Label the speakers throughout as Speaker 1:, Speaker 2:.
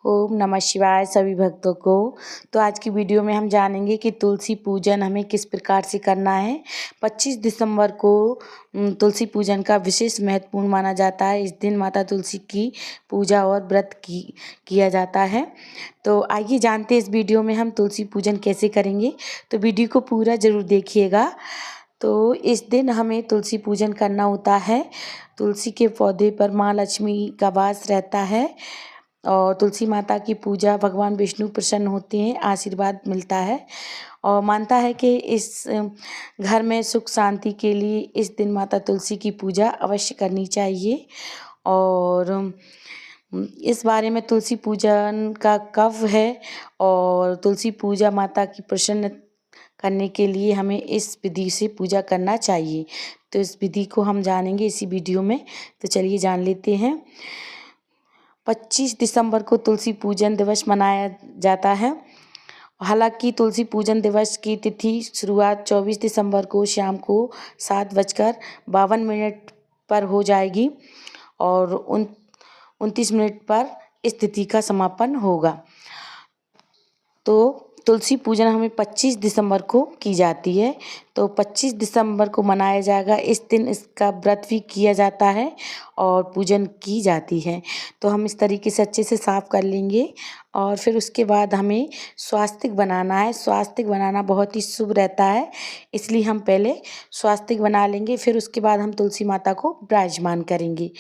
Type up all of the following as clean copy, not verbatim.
Speaker 1: ओम नमः शिवाय सभी भक्तों को। तो आज की वीडियो में हम जानेंगे कि तुलसी पूजन हमें किस प्रकार से करना है। 25 दिसंबर को तुलसी पूजन का विशेष महत्वपूर्ण माना जाता है। इस दिन माता तुलसी की पूजा और व्रत किया जाता है। तो आइए जानते हैं इस वीडियो में हम तुलसी पूजन कैसे करेंगे। तो वीडियो को पूरा ज़रूर देखिएगा। तो इस दिन हमें तुलसी पूजन करना होता है। तुलसी के पौधे पर माँ लक्ष्मी का वास रहता है और तुलसी माता की पूजा भगवान विष्णु प्रसन्न होते हैं, आशीर्वाद मिलता है। और मानता है कि इस घर में सुख शांति के लिए इस दिन माता तुलसी की पूजा अवश्य करनी चाहिए। और इस बारे में तुलसी पूजन का कब है और तुलसी पूजा माता की प्रसन्न करने के लिए हमें इस विधि से पूजा करना चाहिए। तो इस विधि को हम जानेंगे इसी वीडियो में। तो चलिए जान लेते हैं। 25 दिसंबर को तुलसी पूजन दिवस मनाया जाता है। हालांकि तुलसी पूजन दिवस की तिथि शुरुआत 24 दिसंबर को शाम को 7:52 पर हो जाएगी और 29 मिनट पर इस तिथि का समापन होगा। तो तुलसी पूजन हमें 25 दिसंबर को की जाती है। तो 25 दिसंबर को मनाया जाएगा। इस दिन इसका व्रत भी किया जाता है और पूजन की जाती है। तो हम इस तरीके से अच्छे से साफ कर लेंगे और फिर उसके बाद हमें स्वास्तिक बनाना है। स्वास्तिक बनाना बहुत ही शुभ रहता है, इसलिए हम पहले स्वास्तिक बना लेंगे, फिर उसके बाद हम तुलसी माता को विराजमान करेंगे।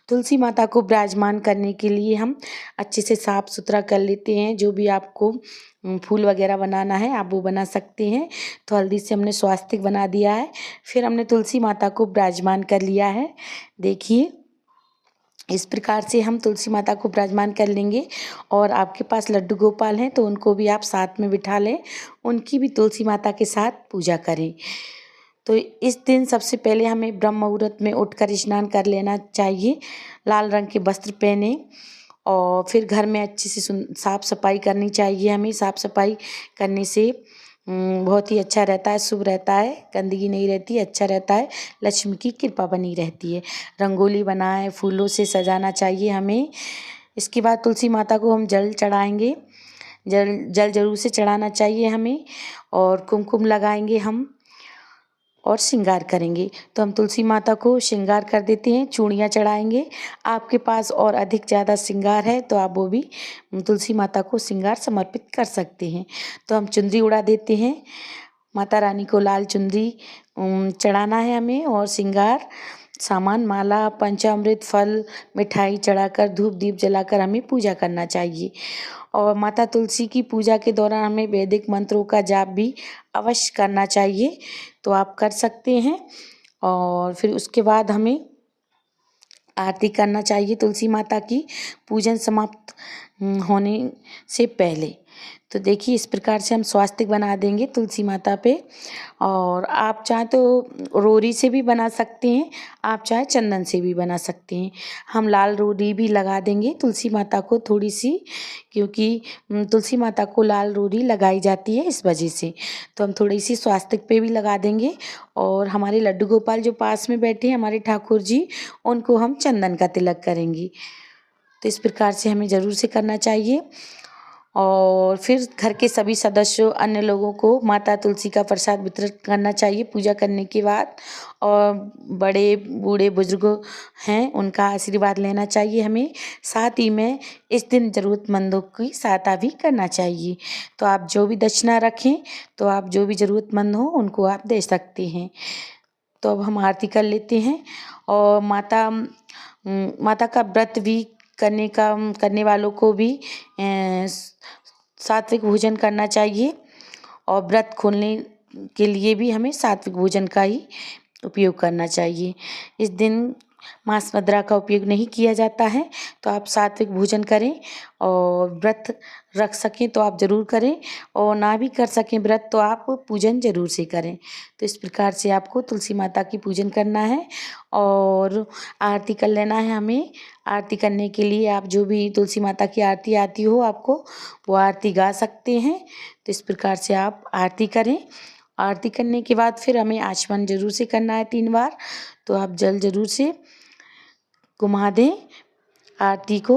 Speaker 1: तुलसी माता को विराजमान करने के लिए हम अच्छे से साफ सुथरा कर लेते हैं। जो भी आपको फूल वगैरह बनाना है आप वो बना सकते हैं। तो हल्दी से हमने स्वास्तिक बना दिया है। फिर हमने तुलसी माता को विराजमान कर लिया है। देखिए इस प्रकार से हम तुलसी माता को विराजमान कर लेंगे। और आपके पास लड्डू गोपाल हैं तो उनको भी आप साथ में बिठा लें, उनकी भी तुलसी माता के साथ पूजा करें। तो इस दिन सबसे पहले हमें ब्रह्म मुहूर्त में उठकर स्नान कर लेना चाहिए। लाल रंग के वस्त्र पहने और फिर घर में अच्छे से साफ सफाई करनी चाहिए। हमें साफ सफाई करने से बहुत ही अच्छा रहता है, शुभ रहता है, गंदगी नहीं रहती, अच्छा रहता है, लक्ष्मी की कृपा बनी रहती है। रंगोली बनाएं, फूलों से सजाना चाहिए हमें। इसके बाद तुलसी माता को हम जल चढ़ाएंगे। जल जरूर से चढ़ाना चाहिए हमें और कुमकुम लगाएंगे हम और श्रृंगार करेंगे। तो हम तुलसी माता को श्रृंगार कर देते हैं, चूड़ियाँ चढ़ाएंगे। आपके पास और अधिक ज़्यादा श्रृंगार है तो आप वो भी तुलसी माता को श्रृंगार समर्पित कर सकते हैं। तो हम चुनरी उड़ा देते हैं। माता रानी को लाल चुनरी चढ़ाना है हमें और श्रृंगार सामान, माला, पंचामृत, फल, मिठाई चढ़ाकर धूप दीप जलाकर हमें पूजा करना चाहिए। और माता तुलसी की पूजा के दौरान हमें वैदिक मंत्रों का जाप भी अवश्य करना चाहिए। तो आप कर सकते हैं। और फिर उसके बाद हमें आरती करना चाहिए तुलसी माता की पूजन समाप्त होने से पहले। तो देखिए इस प्रकार से हम स्वास्तिक बना देंगे तुलसी माता पे। और आप चाहें तो रोरी से भी बना सकते हैं, आप चाहे चंदन से भी बना सकते हैं। हम लाल रोरी भी लगा देंगे तुलसी माता को थोड़ी सी, क्योंकि तुलसी माता को लाल रोरी लगाई जाती है इस वजह से। तो हम थोड़ी सी स्वास्तिक पे भी लगा देंगे। और हमारे लड्डू गोपाल जो पास में बैठे हैं हमारे ठाकुर जी, उनको हम चंदन का तिलक करेंगे। तो इस प्रकार से हमें ज़रूर से करना चाहिए। और फिर घर के सभी सदस्यों, अन्य लोगों को माता तुलसी का प्रसाद वितरित करना चाहिए पूजा करने के बाद। और बड़े बूढ़े बुजुर्ग हैं उनका आशीर्वाद लेना चाहिए हमें। साथ ही में इस दिन ज़रूरतमंदों की सहायता भी करना चाहिए। तो आप जो भी दक्षिणा रखें, तो आप जो भी ज़रूरतमंद हो उनको आप दे सकते हैं। तो अब हम आरती कर लेते हैं। और माता का व्रत भी करने वालों को भी सात्विक भोजन करना चाहिए। और व्रत खोलने के लिए भी हमें सात्विक भोजन का ही उपयोग करना चाहिए। इस दिन मांस मदिरा का उपयोग नहीं किया जाता है। तो आप सात्विक भोजन करें और व्रत रख सकें तो आप ज़रूर करें, और ना भी कर सकें व्रत तो आप पूजन ज़रूर से करें। तो इस प्रकार से आपको तुलसी माता की पूजन करना है और आरती कर लेना है हमें। आरती करने के लिए आप जो भी तुलसी माता की आरती आती हो आपको, वो आरती गा सकते हैं। तो इस प्रकार से आप आरती करें। आरती करने के बाद फिर हमें आचमन जरूर से करना है 3 बार। तो आप जल जरूर से घुमा दें आरती को।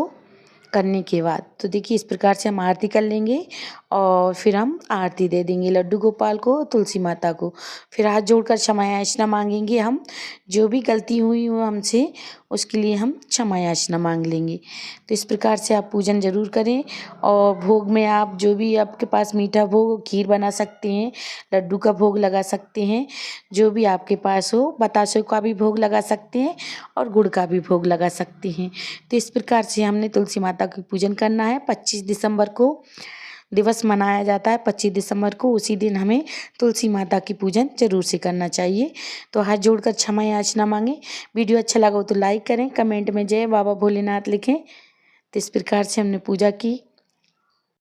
Speaker 1: करने के बाद तो देखिए इस प्रकार से हम आरती कर लेंगे और फिर हम आरती दे देंगे लड्डू गोपाल को, तुलसी माता को। फिर हाथ जोड़कर क्षमा याचना मांगेंगे हम, जो भी गलती हुई हो हमसे उसके लिए हम क्षमा याचना मांग लेंगे। तो इस प्रकार से आप पूजन ज़रूर करें। और भोग में आप जो भी आपके पास मीठा भोग, खीर बना सकते हैं, लड्डू का भोग लगा सकते हैं, जो भी आपके पास हो, बतासे का भी भोग लगा सकते हैं और गुड़ का भी भोग लगा सकते हैं। तो इस प्रकार से हमने तुलसी माता की पूजन करना है। 25 दिसंबर को दिवस मनाया जाता है, 25 दिसंबर को। उसी दिन हमें तुलसी माता की पूजन ज़रूर से करना चाहिए। तो हाथ जोड़कर क्षमा याचना मांगें। वीडियो अच्छा लगा हो तो लाइक करें, कमेंट में जय बाबा भोलेनाथ लिखें। तो इस प्रकार से हमने पूजा की।